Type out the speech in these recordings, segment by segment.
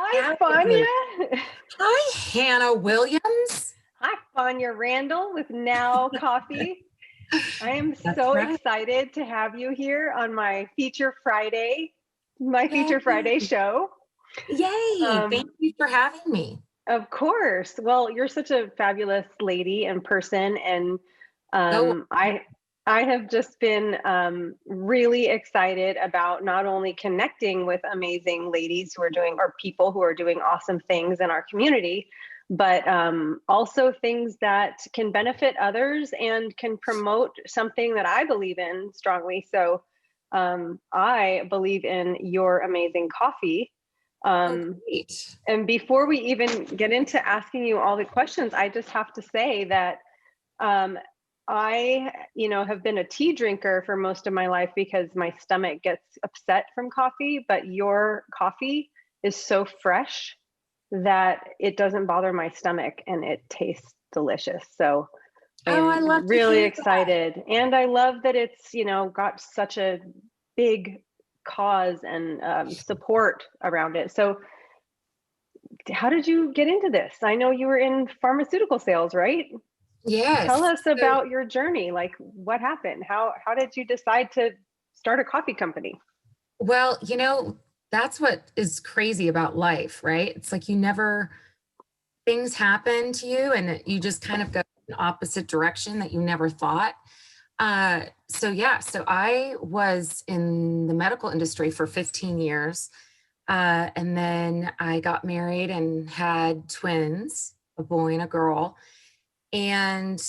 Hi, Having me. Fanya. Hi, Hannah Williams. Hi, Fanya Randall with Now Coffee. I am That's so right. excited to have you here on my Yay. Feature Friday show. Yay. Um, Thank you for having me. of course. Well, you're such a fabulous lady and person, and So, um, I I have just been really excited about not only connecting with amazing ladies who are doing or people who are doing awesome things in our community, but also things that can benefit others and can promote something that I believe in strongly. So I believe in your amazing coffee. oh, Um, great. and before we even get into asking you all the questions, I just have to say that um, have been a tea drinker for most of my life because my stomach gets upset from coffee, but your coffee is so fresh that it doesn't bother my stomach and it tastes delicious. So I Oh, I am love to really hear that. excited. And I love that it's, got such a big cause and support around it. So how did you get into this? I know you were in pharmaceutical sales, right? Tell Yes. us about your journey. Like what happened? How did you decide to start a coffee company? Well, that's what is crazy about life, right? It's like things happen to you and you just kind of go in opposite direction that you never thought. So I was in the medical industry for 15 years. And then I got married and had twins, a boy and a girl. And,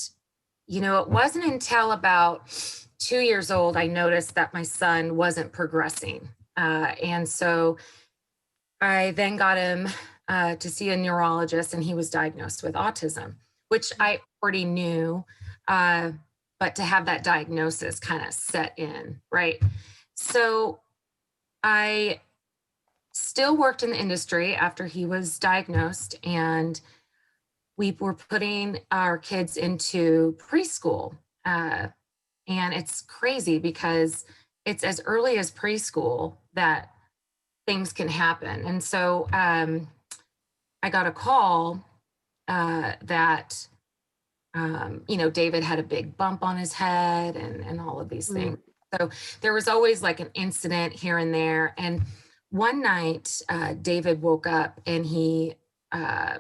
it wasn't until about 2 years old I noticed that my son wasn't progressing. And so I then got him to see a neurologist, and he was diagnosed with autism, which I already knew. But to have that diagnosis kind of set in, right? So I still worked in the industry after he was diagnosed, and we were putting our kids into preschool. And it's crazy because it's as early as preschool that things can happen. And so I got a call that, David had a big bump on his head and all of these things. Mm. So there was always like an incident here and there. And one night, David woke up and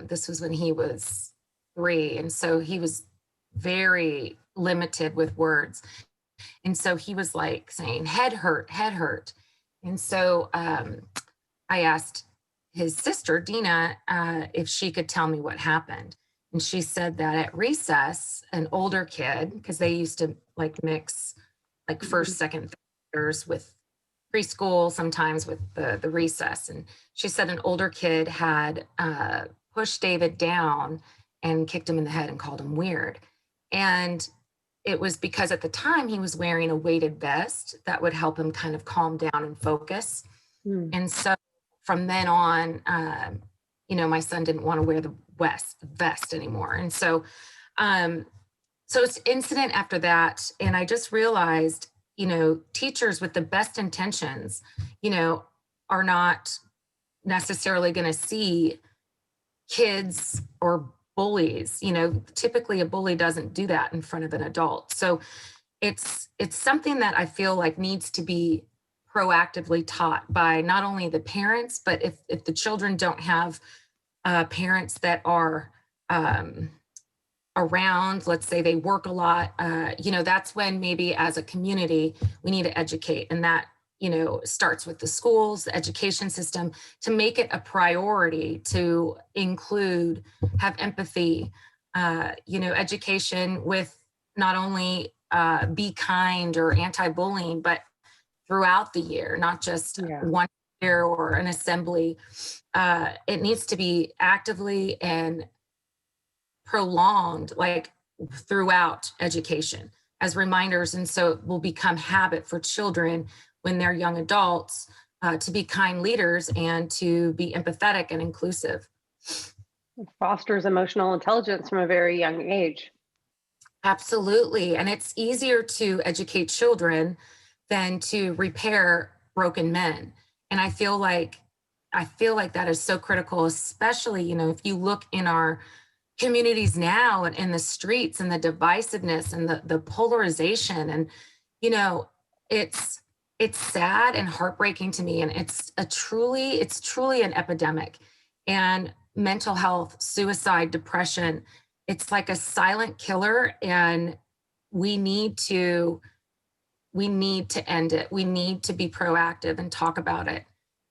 this was when he was 3. And so he was very limited with words. And so he was like saying, head hurt, head hurt. And so I asked his sister, Dina, if she could tell me what happened. And she said that at recess, an older kid, because they used to like mix like first, second, third graders with preschool, sometimes with the recess. And she said an older kid had pushed David down and kicked him in the head and called him weird. And it was because at the time he was wearing a weighted vest that would help him kind of calm down and focus. Mm. And so from then on, my son didn't want to wear the vest anymore. And so it's incident after that. And I just realized, teachers with the best intentions, are not necessarily going to see kids or bullies. Typically a bully doesn't do that in front of an adult. So it's something that I feel like needs to be proactively taught by not only the parents, but if the children don't have parents that are around, let's say they work a lot, that's when maybe as a community we need to educate, and that starts with the schools, the education system, to make it a priority to include, have empathy, education with not only be kind or anti-bullying, but throughout the year, not just Yeah. one year or an assembly. It needs to be actively and prolonged, like throughout education as reminders. And so it will become habit for children when they're young adults to be kind leaders and to be empathetic and inclusive. It fosters emotional intelligence from a very young age. Absolutely. And it's easier to educate children than to repair broken men. And I feel like I feel like that is so critical, especially, you know, if you look in our communities now and in the streets and the divisiveness and the polarization. And, you know, it's it's sad and heartbreaking to me. And it's truly an epidemic. And mental health, suicide, depression, it's like a silent killer. And we need to we need to end it. We need to be proactive and talk about it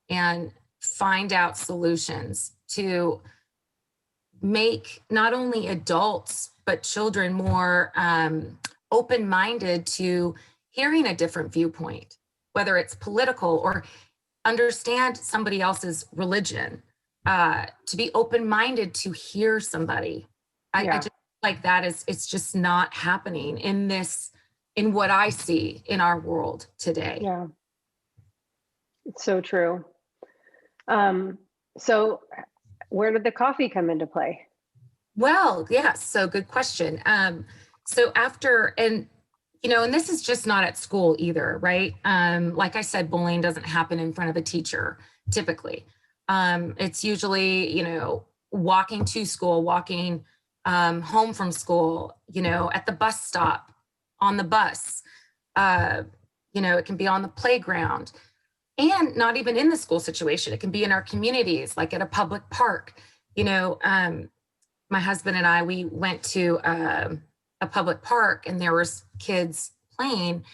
and find out solutions to make not only adults but children more open-minded to hearing a different viewpoint, whether it's political or understand somebody else's religion, to be open-minded to hear somebody. I Yeah. just like that is it's just not happening in what I see in our world today. Yeah. It's so true. Um, so where did the coffee come into play? Well, yeah, so good question. So after, and you know, and this is just not at school either, right? Like I said, bullying doesn't happen in front of a teacher typically. It's usually, you know, walking to school, walking home from school, you know, at the bus stop, on the bus. Uh, you know, it can be on the playground, and not even in the school situation. It can be in our communities, like at a public park. You know, my husband and I, we went to a public park, and there was kids playing,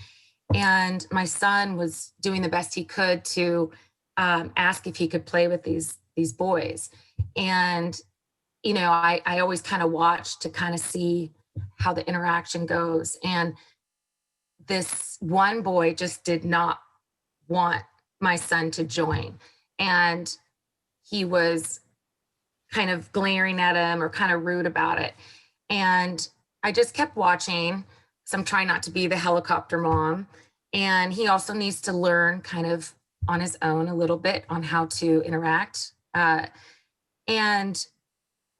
and my son was doing the best he could to ask if he could play with these boys. And you know, I always kind of watch to kind of see how the interaction goes. And this one boy just did not want my son to join, and he was kind of glaring at him or kind of rude about it. And I just kept watching, because I'm trying not to be the helicopter mom. And he also needs to learn kind of on his own a little bit on how to interact. And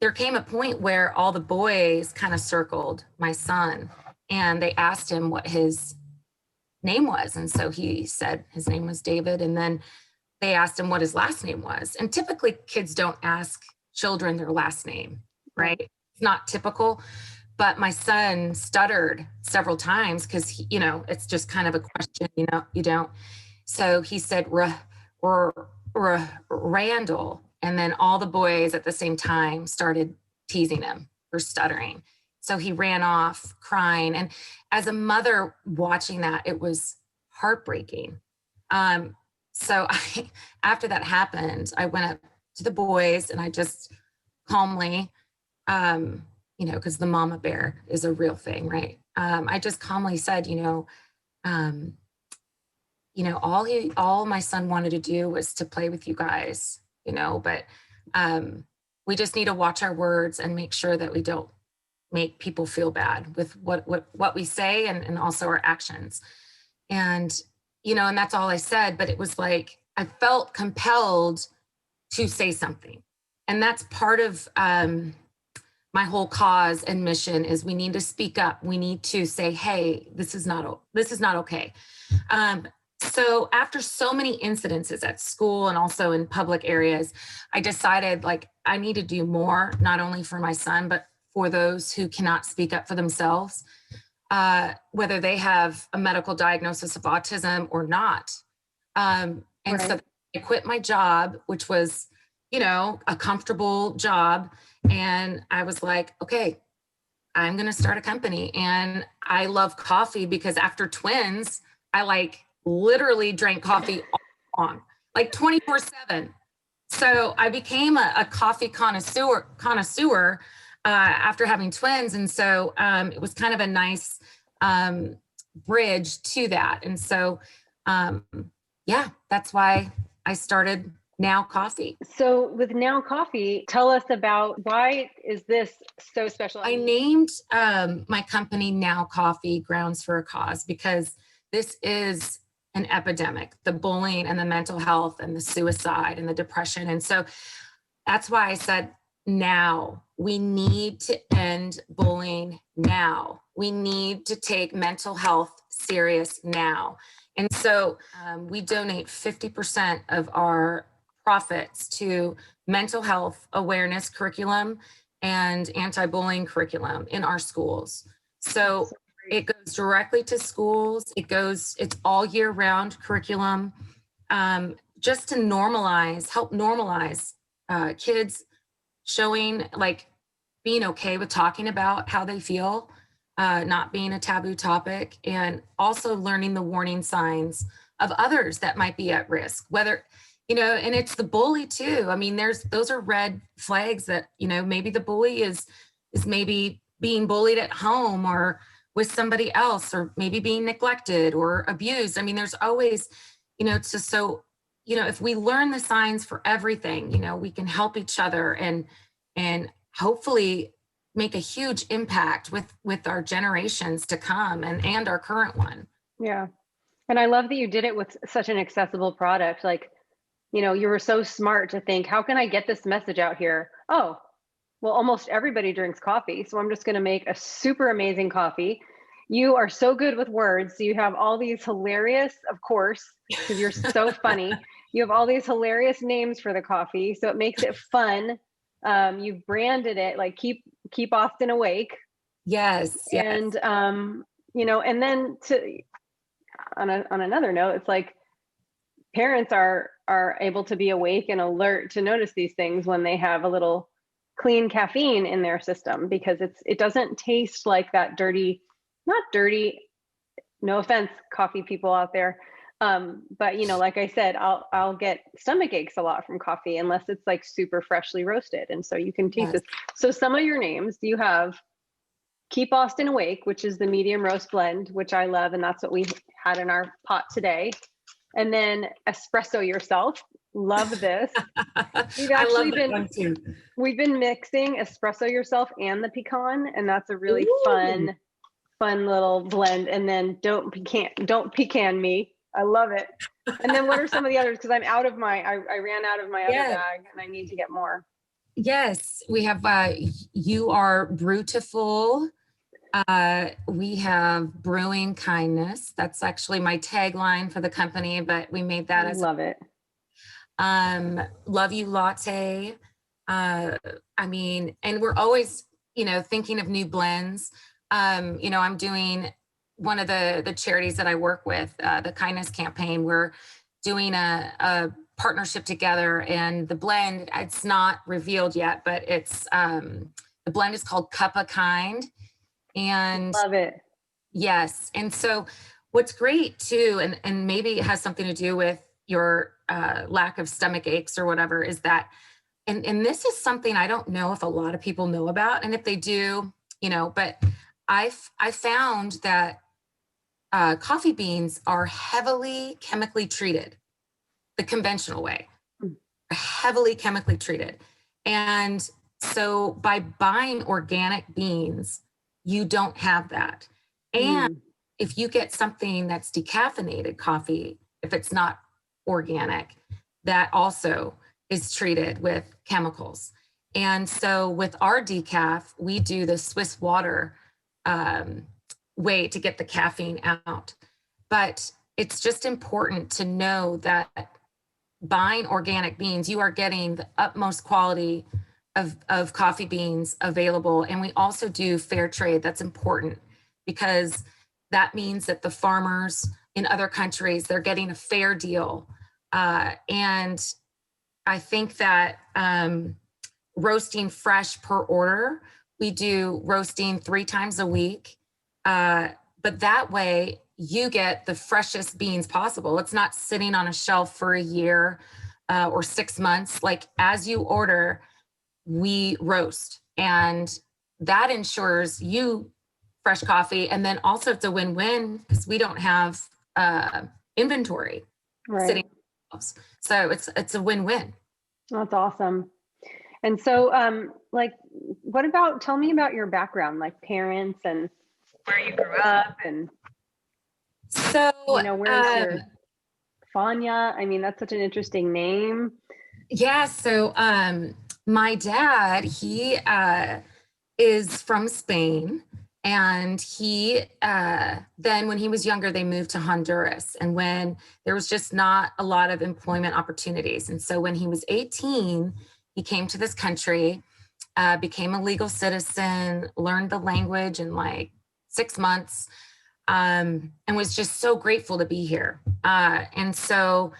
there came a point where all the boys kind of circled my son, and they asked him what his name was. And so he said his name was David. And then they asked him what his last name was. And typically kids don't ask children their last name, right? It's not typical. But my son stuttered several times because, you know, it's just kind of a question, you know, you don't. So he said, Randall. And then all the boys at the same time started teasing him for stuttering. So he ran off crying. And as a mother watching that, it was heartbreaking. So after that happened, I went up to the boys and I just calmly, you know, because the mama bear is a real thing, right? I just calmly said, all my son wanted to do was to play with you guys, you know, but we just need to watch our words and make sure that we don't make people feel bad with what we say, and also our actions. And, you know, and that's all I said, but it was like, I felt compelled to say something. And that's part of my whole cause and mission is we need to speak up. We need to say, hey, this is not okay. So after so many incidences at school and also in public areas, I decided like I need to do more, not only for my son, but for those who cannot speak up for themselves, whether they have a medical diagnosis of autism or not. And right. So I quit my job, which was, you know, a comfortable job. And I was like, okay, I'm going to start a company. And I love coffee because after twins, I like literally drank coffee all along, like 24/7. So I became a coffee connoisseur after having twins. And so it was kind of a nice bridge to that. And so, yeah, that's why I started Now Coffee. So with Now Coffee, tell us about why is this so special? I named my company Now Coffee Grounds for a Cause because this is an epidemic, the bullying and the mental health and the suicide and the depression. And so that's why I said, now we need to end bullying now. We need to take mental health serious now. And so we donate 50% of our profits to mental health awareness curriculum and anti-bullying curriculum in our schools. So it goes directly to schools. It's all year round curriculum, just to help normalize kids showing, like, being okay with talking about how they feel, not being a taboo topic, and also learning the warning signs of others that might be at risk, whether, and it's the bully too. I mean, those are red flags that, maybe the bully is maybe being bullied at home or with somebody else, or maybe being neglected or abused. I mean, there's always, if we learn the signs for everything, we can help each other and hopefully make a huge impact with our generations to come and our current one. Yeah. And I love that you did it with such an accessible product. Like, you were so smart to think, how can I get this message out here? Oh, well, almost everybody drinks coffee, so I'm just going to make a super amazing coffee. You are so good with words. So you have all these hilarious, of course, because you're so funny. You have all these hilarious names for the coffee, so it makes it fun. You've branded it like keep Austin awake. Yes. And and then on another note, it's like parents are able to be awake and alert to notice these things when they have a little clean caffeine in their system, because it doesn't taste like that dirty, not dirty, no offense, coffee people out there. But like I said, I'll get stomach aches a lot from coffee unless it's like super freshly roasted. And so you can taste this. So some of your names, you have Keep Austin Awake, which is the medium roast blend, which I love. And that's what we had in our pot today. And then Espresso Yourself. Love this. We've been mixing Espresso Yourself and the pecan, and that's a really fun little blend. And then Don't Pecan Me. I love it. And then what are some of the others? Because I ran out of my other bag and I need to get more. Yes, we have You Are Beautiful. We have Brewing Kindness. That's actually my tagline for the company, but we made that as love it. Love You Latte. And we're always, thinking of new blends. I'm doing one of the charities that I work with, the Kindness Campaign. We're doing a partnership together, and the blend, it's not revealed yet, but it's the blend is called Cup of Kind. And love it. Yes. And so what's great too, and maybe it has something to do with your lack of stomach aches or whatever, is that, and this is something I don't know if a lot of people know about, and if they do, but I found that coffee beans are heavily chemically treated, the conventional way, heavily chemically treated. And so by buying organic beans, you don't have that. And if you get something that's decaffeinated coffee, if it's not organic, that also is treated with chemicals. And so with our decaf, we do the Swiss water way to get the caffeine out. But it's just important to know that buying organic beans, you are getting the utmost quality of coffee beans available. And we also do fair trade. That's important because that means that the farmers in other countries, they're getting a fair deal. And I think that roasting fresh per order, we do roasting 3 times a week. But that way you get the freshest beans possible. It's not sitting on a shelf for a year or 6 months. Like as you order, we roast, and that ensures you fresh coffee. And then also it's a win-win because we don't have inventory sitting on shelves. So it's a win-win. That's awesome. And so tell me about your background, like parents and where you grew up, and so where's your Fanya? I mean, that's such an interesting name. Yeah. So my dad, he is from Spain, And he, then when he was younger, they moved to Honduras, and when there was just not a lot of employment opportunities. And so when he was 18, he came to this country, became a legal citizen, learned the language in like 6 months, and was just so grateful to be here. And so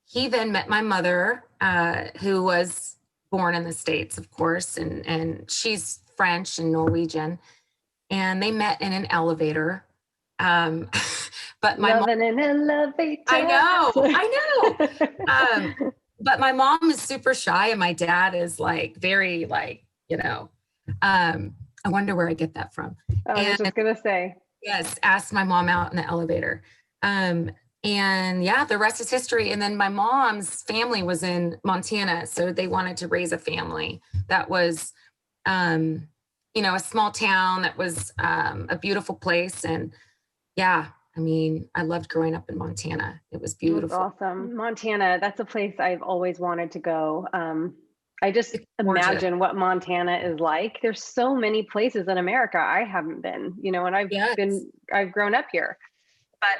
he then met my mother, who was born in the States, of course, and she's French and Norwegian, and they met in an elevator. Um, but my Love in an elevator. I know. But my mom is super shy, and my dad is like very I wonder where I get that from. I was just gonna say. Yes, asked my mom out in the elevator. And yeah, the rest is history. And then my mom's family was in Montana, so they wanted to raise a family that was a small town that was a beautiful place. And yeah, I mean, I loved growing up in Montana. It was beautiful. That's awesome. Montana, that's a place I've always wanted to go. I just imagine what Montana is like. There's so many places in America I haven't been, and I've grown up here. But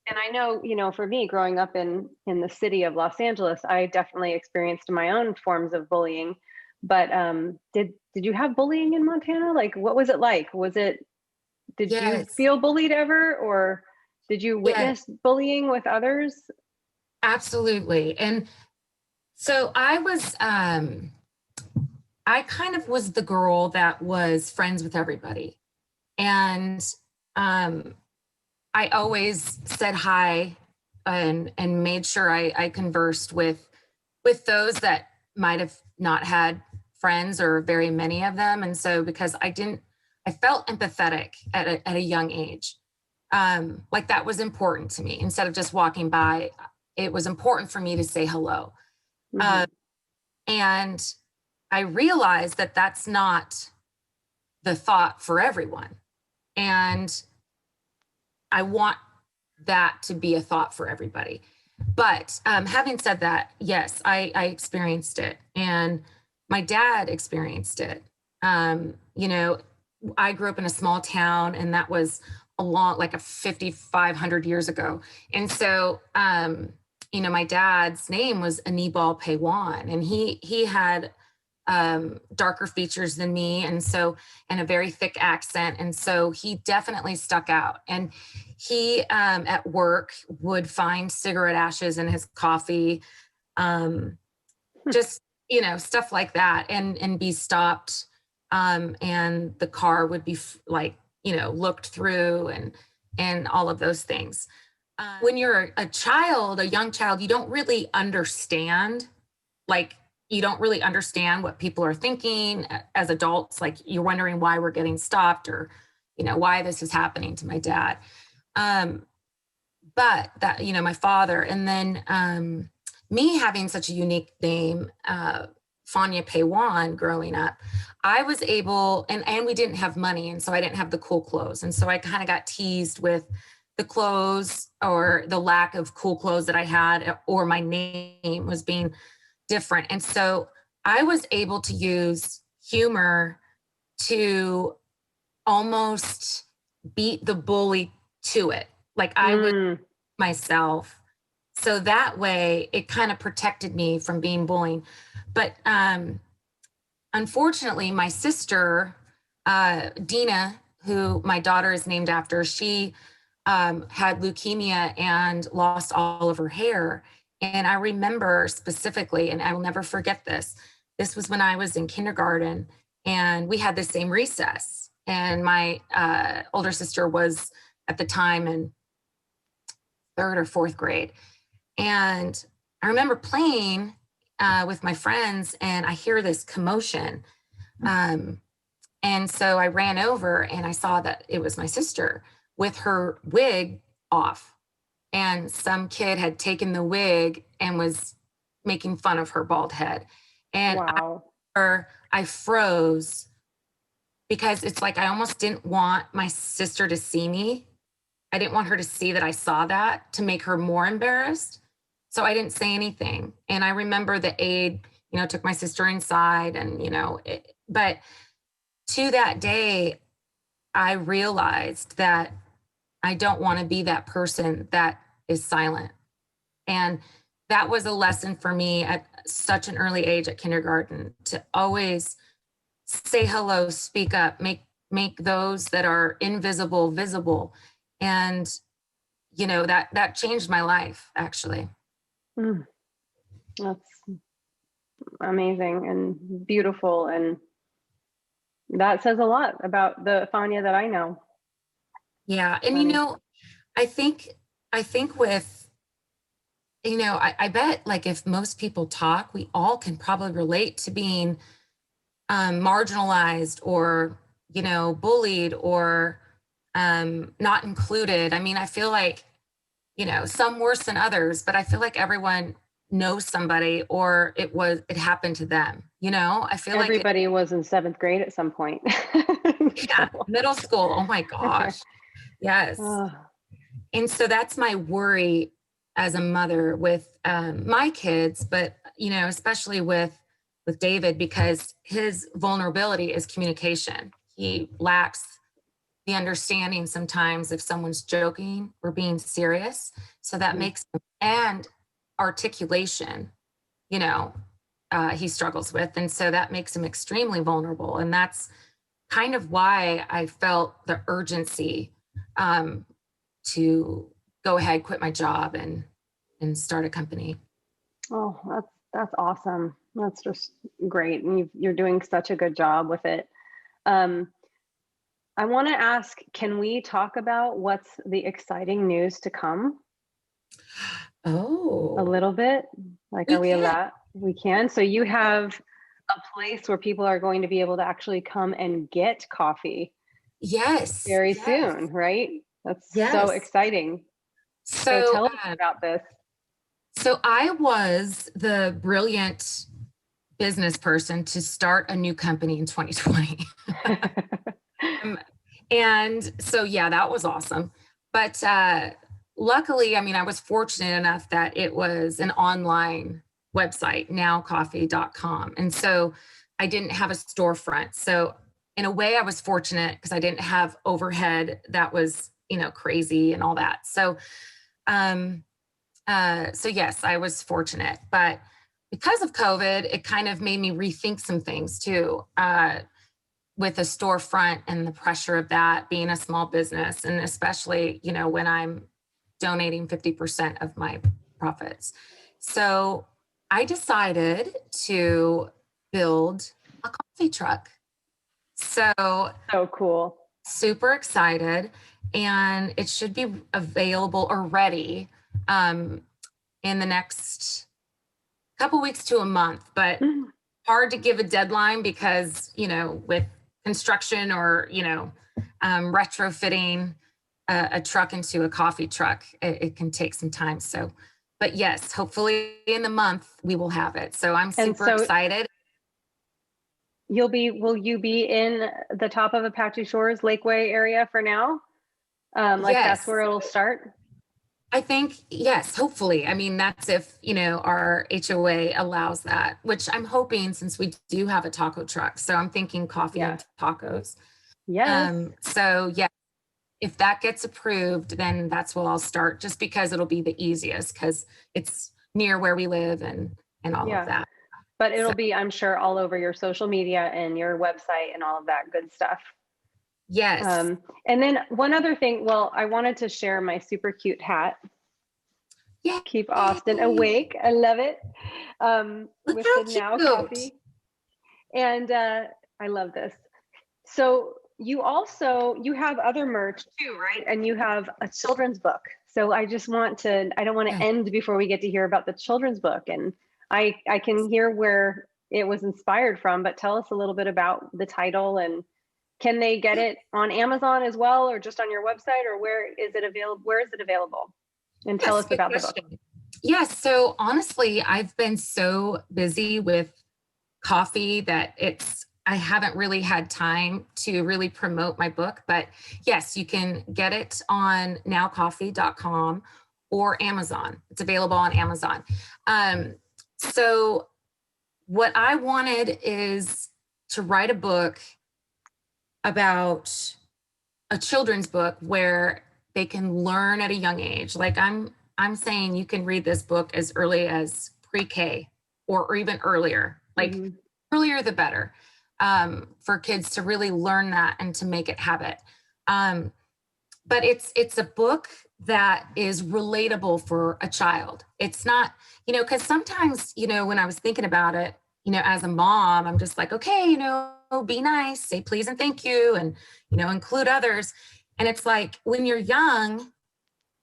and I know, for me growing up in the city of Los Angeles, I definitely experienced my own forms of bullying. But did you have bullying in Montana? Like, what was it like? Did you feel bullied ever, or did you witness bullying with others? Absolutely. And so I kind of was the girl that was friends with everybody. And I always said hi and made sure I conversed with those that might have not had friends or very many of them. And so because I felt empathetic at a young age. Like that was important to me. Instead of just walking by, it was important for me to say hello. Mm-hmm. And I realized that that's not the thought for everyone. And I want that to be a thought for everybody. But having said that, yes, I experienced it. And my dad experienced it. I grew up in a small town, and that was like 5,500 years ago. And so, my dad's name was Anibal Paywan, and he had darker features than me, and a very thick accent. And so he definitely stuck out. And he, at work, would find cigarette ashes in his coffee, just, stuff like that, and be stopped. And the car would be looked through and all of those things. When you're a young child, you don't really understand, you don't really understand what people are thinking. As adults, you're wondering why we're getting stopped, or, why this is happening to my dad. But that, my father, and then me having such a unique name, Fanya Randall, growing up, I was able, and we didn't have money. And so I didn't have the cool clothes. And so I kind of got teased with the clothes, or the lack of cool clothes that I had, or my name was being different. And so I was able to use humor to almost beat the bully to it. I would myself. So that way it kind of protected me from being bullied. But unfortunately, my sister, Dina, who my daughter is named after, she had leukemia and lost all of her hair. And I remember specifically, and I will never forget this. This was when I was in kindergarten, and we had the same recess. And my older sister was at the time in 3rd or 4th grade. And I remember playing with my friends, and I hear this commotion. And so I ran over, and I saw that it was my sister with her wig off. And some kid had taken the wig and was making fun of her bald head. And wow. I froze, because it's like I almost didn't want my sister to see me. I didn't want her to see that I saw that, to make her more embarrassed. So I didn't say anything. And I remember the aide, took my sister inside, and, but to that day, I realized that I don't want to be that person that is silent. And that was a lesson for me at such an early age at kindergarten, to always say hello, speak up, make those that are invisible visible. And that changed my life, actually. Mm, that's amazing and beautiful, and that says a lot about the Fanya that I know. Yeah. And Um, I think with, I bet, like, if most people talk, we all can probably relate to being marginalized, or bullied, or not included. I mean, I feel like, some worse than others, but I feel like everyone knows somebody, or it happened to them. I feel like, Everybody was in seventh grade at some point. yeah, middle school. Oh my gosh. Yes. Oh, And so that's my worry as a mother with my kids, but especially with David, because his vulnerability is communication. He lacks the understanding sometimes if someone's joking or being serious. So that makes him, and articulation, you know, he struggles with. And so that makes him extremely vulnerable. And that's kind of why I felt the urgency to go ahead, quit my job, and start a company. oh, that's awesome. That's just great, and you're doing such a good job with it. Um, I want to ask, can we talk about what's the exciting news to come a Oh, little bit? Like, we are we can. allowed? We can. So you have a place where people are going to be able to actually come and get coffee Yes, very yes, soon, right? That's so yes. exciting. So So, tell us about this. so I was the brilliant business person to start a new company in 2020. Um, and so, yeah, that was awesome. But luckily, I mean, I was fortunate enough that it was an online website, nowcoffee.com. And so I didn't have a storefront. So, in a way, I was fortunate because I didn't have overhead that was, crazy and all that. Um, so yes, I was fortunate. But because of COVID, it kind of made me rethink some things too. With a storefront and the pressure of that being a small business, and especially when I'm donating 50% of my profits. So I decided to build a coffee truck. So So cool. super excited, and it should be available or ready um, in the next couple weeks to a month, but hard to give a deadline because with construction, or retrofitting a truck into a coffee truck, it can take some time. So, but yes, hopefully in the month we will have it. So I'm And super so excited. will you be in the top of Apache Shores Lakeway area for now? Like that's Yes, where it'll start? I think, yes, hopefully. I mean, that's if, our HOA allows that, which I'm hoping, since we do have a taco truck. So I'm thinking coffee Yeah. and tacos. Yes. So yeah, if that gets approved, then that's where I'll start, just because it'll be the easiest, because it's near where we live, and all of Yeah. that. But So it'll be, I'm sure, all over your social media and your website and all of that good stuff. yes. And then one other thing, well, I wanted to share my super cute hat. Keep Austin Yay. awake. I love it. Look With how the Now cute. Coffee. And I love this. So you have other merch too, right? And you have a children's book. So I don't want to Yes. end before we get to hear about the children's book. And I can hear where it was inspired from, but tell us a little bit about the title, and can they get it on Amazon as well, or just on your website, or where is it available? Where is it available? And tell Yes, us good about the book. question. Yes, so honestly, I've been so busy with coffee that I haven't really had time to really promote my book. But yes, you can get it on nowcoffee.com or Amazon. It's available on Amazon. So what I wanted is to write a book about a children's book where they can learn at a young age. Like I'm saying you can read this book as early as pre-K or even earlier. Like earlier the better, for kids to really learn that and to make it habit. But it's a book that is relatable for a child. It's not, because sometimes, when I was thinking about it, as a mom, I'm just like, okay, be nice, say please and thank you, and, include others. And it's like when you're young,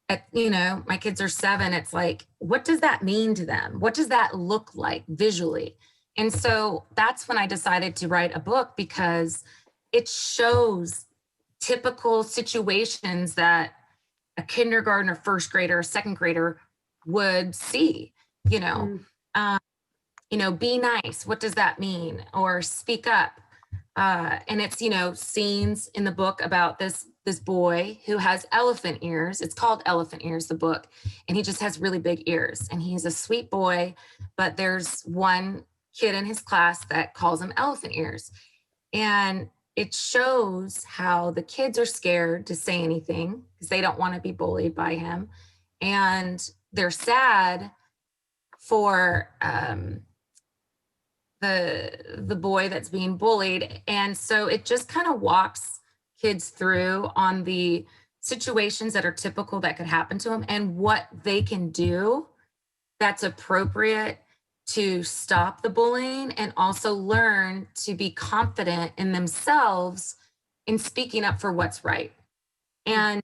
my kids are 7, it's like, what does that mean to them? What does that look like visually? And so that's when I decided to write a book, because it shows typical situations that a kindergartner, first grader, or second grader would see, be nice. What does that mean? Or speak up. And it's, scenes in the book about this boy who has elephant ears. It's called Elephant Ears, the book. And he just has really big ears. And he's a sweet boy, but there's one kid in his class that calls him elephant ears. And it shows how the kids are scared to say anything because they don't want to be bullied by him. And they're sad for the boy that's being bullied. And so it just kind of walks kids through on the situations that are typical that could happen to them and what they can do that's appropriate to stop the bullying, and also learn to be confident in themselves in speaking up for what's right. And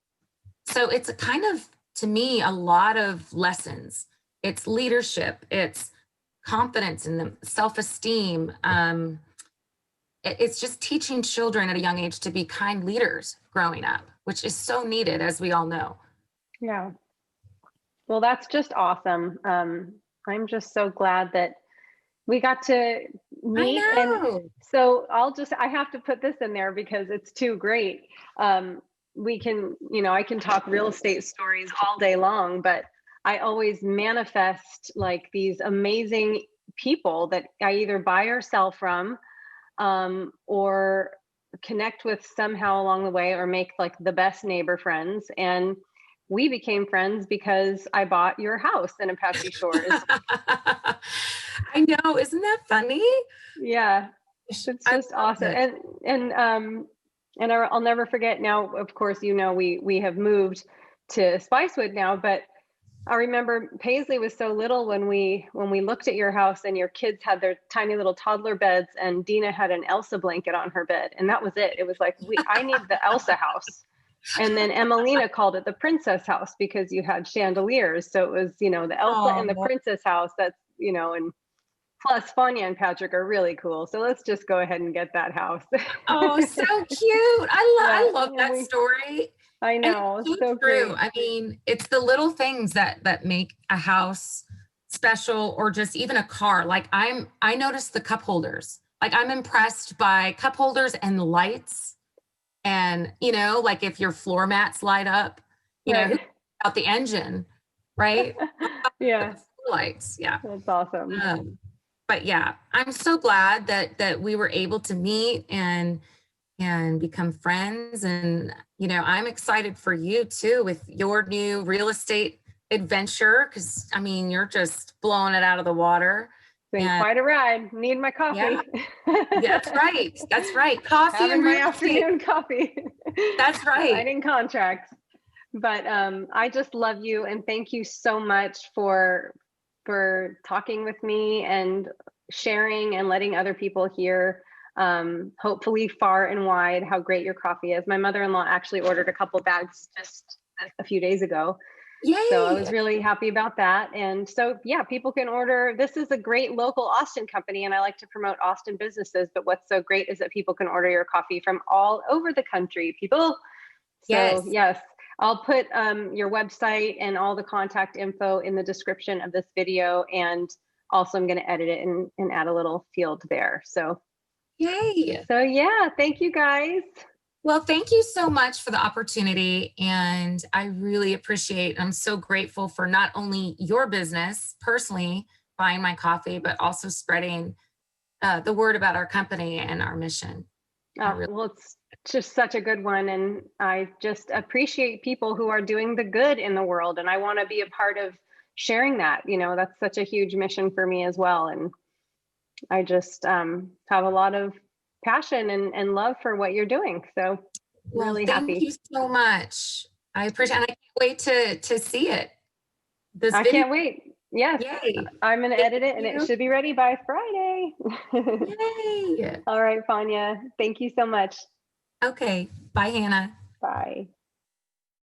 so it's a kind of, to me, a lot of lessons. It's leadership, it's confidence in them, self-esteem. It's just teaching children at a young age to be kind leaders growing up, which is so needed, as we all know. Yeah. Well, that's just awesome. I'm just so glad that we got to meet. And so I have to put this in there because it's too great. We can, I can talk real estate stories all day long, but I always manifest like these amazing people that I either buy or sell from, or connect with somehow along the way, or make like the best neighbor friends. And we became friends because I bought your house in Apache Shores. I know, isn't that funny? Yeah, it's just awesome. And I'll never forget. Now, of course, we have moved to Spicewood now, but I remember Paisley was so little when we looked at your house, and your kids had their tiny little toddler beds, and Dina had an Elsa blanket on her bed, and that was it. It was like, I need the Elsa house. And then Emelina called it the princess house because you had chandeliers. So it was, the Elsa and the princess house. That's, and plus Fanya and Patrick are really cool. So let's just go ahead and get that house. Oh, so cute. I love that story. I know. So true. Great. I mean, it's the little things that make a house special, or just even a car. Like I noticed the cup holders. Like I'm impressed by cup holders and lights. And, like if your floor mats light up, right. Out the engine, right? Yeah. Lights. Yeah. That's awesome. But yeah, I'm so glad that we were able to meet and become friends. And, I'm excited for you too with your new real estate adventure. Cause you're just blowing it out of the water. It's been quite a ride. Need my coffee. Yeah. That's right. That's right. Coffee Having my afternoon coffee. That's right. Signing contracts. But I just love you, and thank you so much for talking with me and sharing and letting other people hear, hopefully far and wide, how great your coffee is. My mother-in-law actually ordered a couple bags just a few days ago. Yay. So I was really happy about that. And so, yeah, people can order. This is a great local Austin company, and I like to promote Austin businesses. But what's so great is that people can order your coffee from all over the country, people. So, yes, I'll put your website and all the contact info in the description of this video. And also I'm going to edit it and add a little field there. So, yay. So, yeah, thank you guys. Well, thank you so much for the opportunity. And I really appreciate, I'm so grateful for not only your business personally buying my coffee, but also spreading the word about our company and our mission. I really, Well, it's just such a good one. And I just appreciate people who are doing the good in the world. And I want to be a part of sharing that. That's such a huge mission for me as well. And I just have a lot of passion and love for what you're doing. So well, really thank you happy. so much. I appreciate, and I can't wait to see it. This I video, can't wait. Yes, yay. I'm going to Thank edit it and it you. should be ready by Friday. Yay. All right, Fanya. Thank you so much. Okay. Bye, Hannah. Bye.